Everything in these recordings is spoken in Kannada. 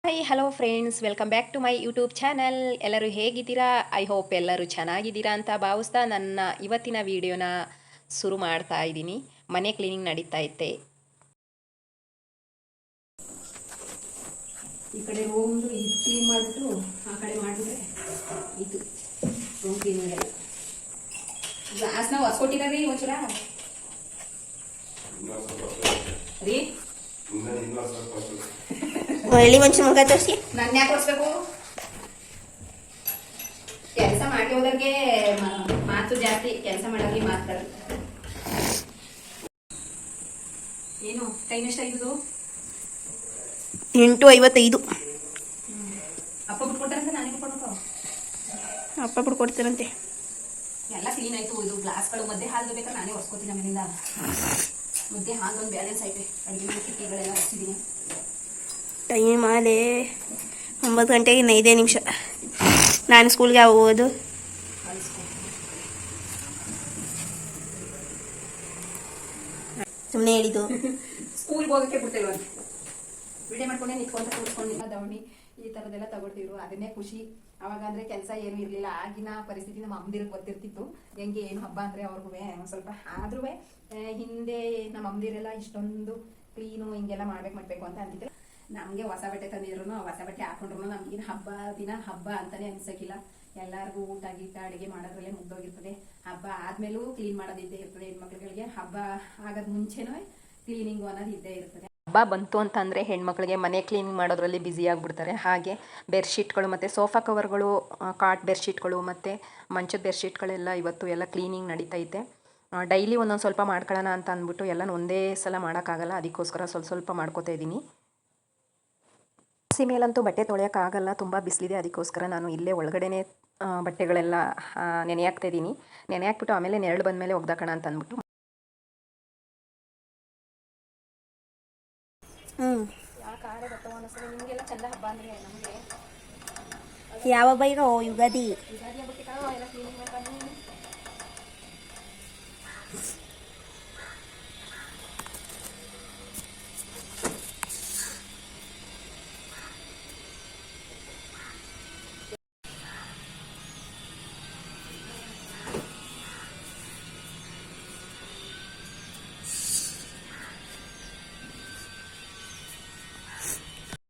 Hi hello friends, welcome back to my YouTube channel. ಎಲ್ಲರೂ ಹೇಗಿದ್ದೀರಾ? ಐ ಹೋಪ್ ಎಲ್ಲರೂ ಚೆನ್ನಾಗಿದ್ದೀರಾ ಅಂತ ಭಾವಿಸ್ತಾ ನನ್ನ ಇವತ್ತಿನ ವಿಡಿಯೋನ ಶುರು ಮಾಡ್ತಾ ಇದ್ದೀನಿ. ಮನೆ ಕ್ಲೀನಿಂಗ್ ನಡೀತಾ ಇತ್ತೆ. ಈ ಕಡೆ ರೂಮ್ದು ಇದು ಕ್ಲೀನ್ ಮಾಡಿಬಿಟ್ಟು ಆ ಕಡೆ ಮಾಡಿದ್ರೆ ಇದು ರೂಮ್ ಕ್ಲೀನಿಂಗ್ ಎಲ್ಲ ಗ್ಲಾಸ್ನ ಹೊಸ್ಕೊಟ್ಟಿದ್ದಾರೆ ಒಂಚೂರ ರೀ. ಒಳ್ಳೆ ಮನುಷ್ಯ ಮಗ ತೋರಿಸಿ ನನ್ನ ಯಾಕೆ ಕೊಡಿಸ್ಬೇಕು? ಕೆಲಸ ಮಾಡಿ ಹೋದವ್ರಿಗೆ ಮಾತು ಜಾಸ್ತಿ, ಕೆಲಸ ಮಾಡೋರಿಗೆ ಮಾತಾಡೋದು. ಏನು ಟೈಮ್ ಎಷ್ಟಾಗಿದ್ದು? 8:55. ಅಪ್ಪ ಬಿಟ್ಕೊಡ್ತಾರಂತೆ, ನಾನೇ ಬಿಟ್ಕೊಡ್ಬೇಕು? ಅಪ್ಪ ಬಿಟ್ಕೊಡ್ತಾರಂತೆ. ಎಲ್ಲ ಕ್ಲೀನ್ ಆಯ್ತು. ಇದು ಗ್ಲಾಸ್ಗಳು ಮಧ್ಯೆ ಹಾಲು ಬೇಕಾದ್ರೆ ನಾನೇ ಒರೆಸ್ಕೊತೀನಿ. ಆಮೇಲಿಂದ ಮಧ್ಯೆ ಹಾಲು ಒಂದು ಬ್ಯಾಲೆನ್ಸ್ ಐತೆ. ಅಡುಗೆ ಕಿಟ್ಟಿಗಳೆಲ್ಲ ಒರೆಸಿದ್ದೀನಿ. ಟೈಮ್ ಆಲೆ 9 ಗಂಟೆಗೆ 5 ನಿಮಿಷ. ನಾನು ಸ್ಕೂಲ್ಗೆ ಹೋಗೋದು. ಸುಮ್ಮನೆ ಹೇಳಿದ್ದು. ಸ್ಕೂಲ್ಗೆ ಹೋಗೋಕ್ಕೆ ಬಿಡ್ತಿಲ್ವ? ವಿಡಿಯೋ ಮಾಡ್ಕೊಂಡೆ ನಿಂತ್ಕೊಂತ ಕೂತ್ಕೊಂಡಿಲ್ಲ. ದವಣಿ ಈ ಥರದ್ದೆಲ್ಲ ತಗೊಳ್ತಿದ್ರು, ಅದನ್ನೇ ಖುಷಿ. ಅವಾಗ ಅಂದರೆ ಕೆಲಸ ಏನೂ ಇರಲಿಲ್ಲ. ಆಗಿನ ಪರಿಸ್ಥಿತಿ ನಮ್ಮ ಅಮ್ಮದಿರಿಗೆ ಗೊತ್ತಿರ್ತಿತ್ತು. ಹೆಂಗೆ ಏನು ಹಬ್ಬ ಅಂದರೆ ಅವ್ರಿಗೂ ಒಂದು ಸ್ವಲ್ಪ ಆದ್ರೂ ಹಿಂದೆ ನಮ್ಮ ಅಮ್ಮದಿರೆಲ್ಲ ಇಷ್ಟೊಂದು ಕ್ಲೀನು ಹಿಂಗೆಲ್ಲ ಮಾಡಬೇಕು ಅಂತ ಅಂತಿದ್ರು. ನಮಗೆ ಹೊಸ ಬಟ್ಟೆ ತಂದಿದ್ರು, ಹೊಸ ಬಟ್ಟೆ ಹಾಕೊಂಡ್ರು ನಮಗಿನ ಹಬ್ಬ ದಿನ ಹಬ್ಬ ಅಂತಾನೆ ಅನ್ಸಕ್ಕಿಲ್ಲ. ಎಲ್ಲರಿಗೂ ಊಟ ಗೀಟ ಅಡುಗೆ ಮಾಡೋದ್ರಲ್ಲೇ ಮುಗ್ದೋಗಿರ್ತದೆ. ಹಬ್ಬ ಆದ್ಮೇಲೂ ಕ್ಲೀನ್ ಮಾಡೋದಿದ್ದೇ ಇರ್ತದೆ. ಹೆಣ್ಮಕ್ಳುಗಳಿಗೆ ಹಬ್ಬ ಆಗೋದ್ ಮುಂಚೆನೂ ಕ್ಲೀನಿಂಗು ಅನ್ನೋದು ಇದ್ದೇ ಇರ್ತದೆ. ಹಬ್ಬ ಬಂತು ಅಂತಂದರೆ ಹೆಣ್ಮಕ್ಳಿಗೆ ಮನೆ ಕ್ಲೀನಿಂಗ್ ಮಾಡೋದ್ರಲ್ಲಿ ಬ್ಯುಸಿ ಆಗಿಬಿಡ್ತಾರೆ. ಹಾಗೆ ಬೆಡ್ಶೀಟ್ಗಳು ಮತ್ತು ಸೋಫಾ ಕವರ್ಗಳು, ಕಾಟ್ ಬೆಡ್ಶೀಟ್ಗಳು ಮತ್ತು ಮಂಚದ ಬೆಡ್ಶೀಟ್ಗಳೆಲ್ಲ ಇವತ್ತು ಎಲ್ಲ ಕ್ಲೀನಿಂಗ್ ನಡೀತೈತೆ. ಡೈಲಿ ಒಂದೊಂದು ಸ್ವಲ್ಪ ಮಾಡ್ಕೊಳ್ಳೋಣ ಅಂತ ಅಂದ್ಬಿಟ್ಟು ಎಲ್ಲ ಒಂದೇ ಸಲ ಮಾಡೋಕ್ಕಾಗಲ್ಲ. ಅದಕ್ಕೋಸ್ಕರ ಸ್ವಲ್ಪ ಮಾಡ್ಕೋತಾ ಇದ್ದೀನಿ. ಬಿಸಿ ಮೇಲಂತೂ ಬಟ್ಟೆ ತೊಳೆಯೋಕ್ಕಾಗಲ್ಲ, ತುಂಬ ಬಿಸಿಲಿದೆ. ಅದಕ್ಕೋಸ್ಕರ ನಾನು ಇಲ್ಲೇ ಒಳಗಡೆನೇ ಬಟ್ಟೆಗಳೆಲ್ಲ ನೆನೆ ಹಾಕ್ತಾಯಿದ್ದೀನಿ. ನೆನೆ ಹಾಕ್ಬಿಟ್ಟು ಆಮೇಲೆ ನೆರಳು ಬಂದಮೇಲೆ ಒಗ್ದಾಕೋಣ ಅಂತ ಅಂದ್ಬಿಟ್ಟು. ನಿಮಗೆಲ್ಲ ಚಂದ ಹಬ್ಬ ಅಂದರೆ ನಮಗೆ ಯಾವ ಬೈಗ ಯುಗಾದಿ. ಯುಗಾದಿ ಹಬ್ಬಕ್ಕೆ ಎಲ್ಲ ಕ್ಲೀನಿಂಗ್ ಮಾಡ್ಕೊಂಡು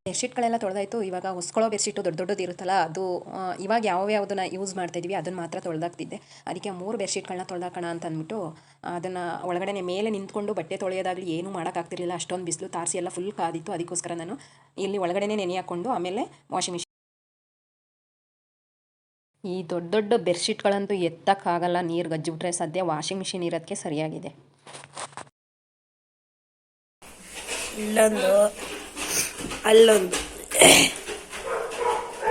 ಬೆಡ್ಶೀಟ್ಗಳೆಲ್ಲ ತೊಳೆದಾಯಿತು. ಇವಾಗ ಹೊಸ್ಕೊಳ್ಳೋ ಬೆಡ್ಶೀಟು ದೊಡ್ಡ ದೊಡ್ಡದು ಇರುತ್ತಲ್ಲ, ಅದು ಇವಾಗ ಯಾವ್ಯಾವುದನ್ನು ಯೂಸ್ ಮಾಡ್ತಾಯಿದ್ವಿ ಅದನ್ನು ಮಾತ್ರ ತೊಳೆದಾಕ್ತಿದ್ದೆ. ಅದಕ್ಕೆ 3 ಬೆಡ್ಶೀಟ್ಗಳನ್ನ ತೊಳೆದಾಕೋಣ ಅಂತ ಅಂದ್ಬಿಟ್ಟು ಅದನ್ನು ಒಳಗಡೆ ಮೇಲೆ ನಿಂತ್ಕೊಂಡು ಬಟ್ಟೆ ತೊಳೆಯೋದಾಗಲಿ ಏನೂ ಮಾಡೋಕ್ಕಾಗ್ತಿರ್ಲಿಲ್ಲ. ಅಷ್ಟೊಂದು ಬಿಸಿಲು, ತಾರಸಿ ಎಲ್ಲ ಫುಲ್ ಕಾದಿತ್ತು. ಅದಕ್ಕೋಸ್ಕರ ನಾನು ಇಲ್ಲಿ ಒಳಗಡೆ ನೆನೆ ಹಾಕ್ಕೊಂಡು ಆಮೇಲೆ ವಾಷಿಂಗ್ ಮಿಷಿನ್. ಈ ದೊಡ್ಡ ದೊಡ್ಡ ಬೆಡ್ಶೀಟ್ಗಳಂತೂ ಎತ್ತಕ್ಕಾಗಲ್ಲ, ನೀರು ಗಜ್ಜಿಬಿಟ್ರೆ. ಸದ್ಯ ವಾಷಿಂಗ್ ಮಿಷಿನ್ ಇರೋದಕ್ಕೆ ಸರಿಯಾಗಿದೆ. ಇಲ್ಲೊಂದು ಅಲ್ಲೊಂದು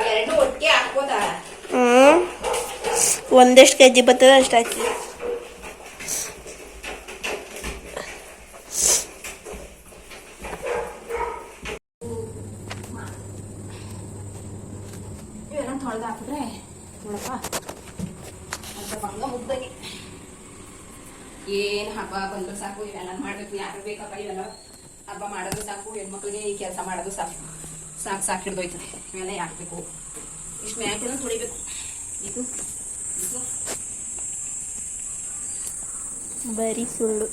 ಎರಡು ಒಟ್ಟಿಗೆ ಹಾಕ್ಬೋದಾ? ಒಂದೆಷ್ಟು ಕೆಜಿ ಬರ್ತದೆ ಅಷ್ಟು ಹಾಕಿ. ಇವೆಲ್ಲ ತೊಳೆದು ಹಾಕಿದ್ರೆ ನೋಡಪ್ಪ ಅಂತ ಬಂಗ ಮುಗ್ದಾಗಿ ಏನು ಹಬ್ಬ ಬಂದರೂ ಸಾಕು, ಇವೆಲ್ಲ ಮಾಡಬೇಕು. ಯಾರು ಬೇಕಪ್ಪ ಇವೆಲ್ಲ ಹಬ್ಬ ಮಾಡೋದು ಸಾಕು, ಹೆಣ್ಮಕ್ಳಿಗೆ ಈ ಕೆಲಸ ಮಾಡೋದು ಸಾಕು ಸಾಕು ಹಿಡ್ದೋಯ್ತದೆ. ಇವೆಲ್ಲ ಯಾಕಬೇಕು? ಇಷ್ಟು ಮ್ಯಾಟನ್ನು ತೊಳಿಬೇಕು. ಇದು ಇದು ಬರೀ ಸುಳ್ಳು.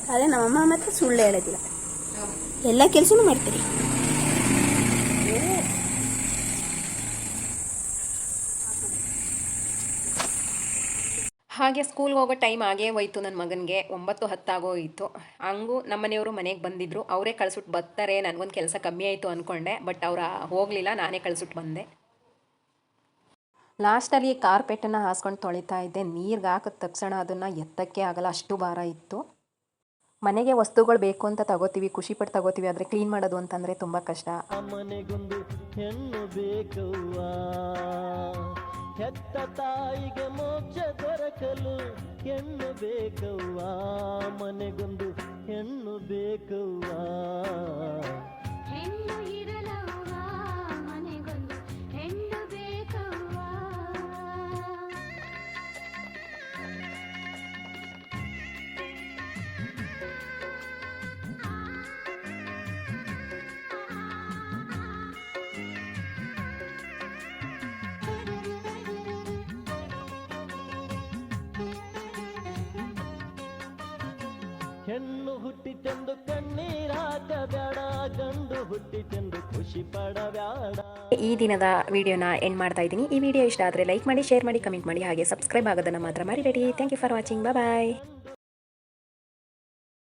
ಆದರೆ ನಮ್ಮಮ್ಮ ಮತ್ತೆ ಸುಳ್ಳು ಹೇಳೋದಿಲ್ಲ, ಎಲ್ಲ ಕೆಲಸನೂ ಮಾಡ್ತೀರಿ. ಹಾಗೆ ಸ್ಕೂಲ್ಗೆ ಹೋಗೋ ಟೈಮ್ ಆಗೇ ಹೋಯ್ತು. ನನ್ನ ಮಗನಿಗೆ 9:10 ಆಗೋಯಿತು. ಹಂಗೂ ನಮ್ಮನೆಯವರು ಮನೆಗೆ ಬಂದಿದ್ದರು. ಅವರೇ ಕಳಿಸ್ಬಿಟ್ಟು ಬರ್ತಾರೆ. ನನಗೊಂದು ಕೆಲಸ ಕಮ್ಮಿ ಆಯಿತು ಅಂದ್ಕೊಂಡೆ, ಬಟ್ ಅವ್ರು ಹೋಗಲಿಲ್ಲ, ನಾನೇ ಕಳಿಸ್ಬಿಟ್ಟು ಬಂದೆ. ಲಾಸ್ಟಲ್ಲಿ ಕಾರ್ಪೆಟನ್ನು ಹಾಸ್ಕೊಂಡು ತೊಳಿತಾ ಇದ್ದೆ. ನೀರಿಗೆ ಹಾಕಿದ ತಕ್ಷಣ ಅದನ್ನು ಎತ್ತಕ್ಕೆ ಆಗಲ್ಲ, ಅಷ್ಟು ಭಾರ ಇತ್ತು. ಮನೆಗೆ ವಸ್ತುಗಳು ಬೇಕು ಅಂತ ತಗೋತೀವಿ, ಖುಷಿಪಟ್ಟು ತಗೋತೀವಿ. ಆದರೆ ಕ್ಲೀನ್ ಮಾಡೋದು ಅಂತಂದರೆ ತುಂಬ ಕಷ್ಟ. ಮನೆಗೊಂದು ಹೆಣ್ಣು ಬೇಕವ್ವ, ಹೆತ್ತ ತಾಯಿಗೆ ಮೋಕ್ಷ ದೊರಕಲು ಹೆಣ್ಣು ಬೇಕವ್ವ, ಮನೆಗೊಂದು ಹೆಣ್ಣು ಬೇಕವ್ವ. ಹೆಣ್ಣು ಇರಲವ್ವ, ಮನೆಗೊಂದು ಹೆಣ್ಣು ಬೇಕವ್ವ. ಹೆಣ್ಣು ಹುಟ್ಟಿತೆಂದು ಕಣ್ಣೀರಾಕಬೇಡ, ಗಂಡು ಹುಟ್ಟಿತೆಂದು ಖುಷಿ ಪಡಬೇಡ. ಈ ದಿನದ ವಿಡಿಯೋನ ಎಂಡ್ ಮಾಡ್ತಾ ಇದ್ದೀನಿ. ಈ ವಿಡಿಯೋ ಇಷ್ಟ ಆದರೆ ಲೈಕ್ ಮಾಡಿ, ಶೇರ್ ಮಾಡಿ, ಕಮೆಂಟ್ ಮಾಡಿ, ಹಾಗೆ ಸಬ್ಸ್ಕ್ರೈಬ್ ಆಗೋದನ್ನು ಮಾತ್ರ ಮರಿಬೇಡಿ. Thank you for watching. Bye.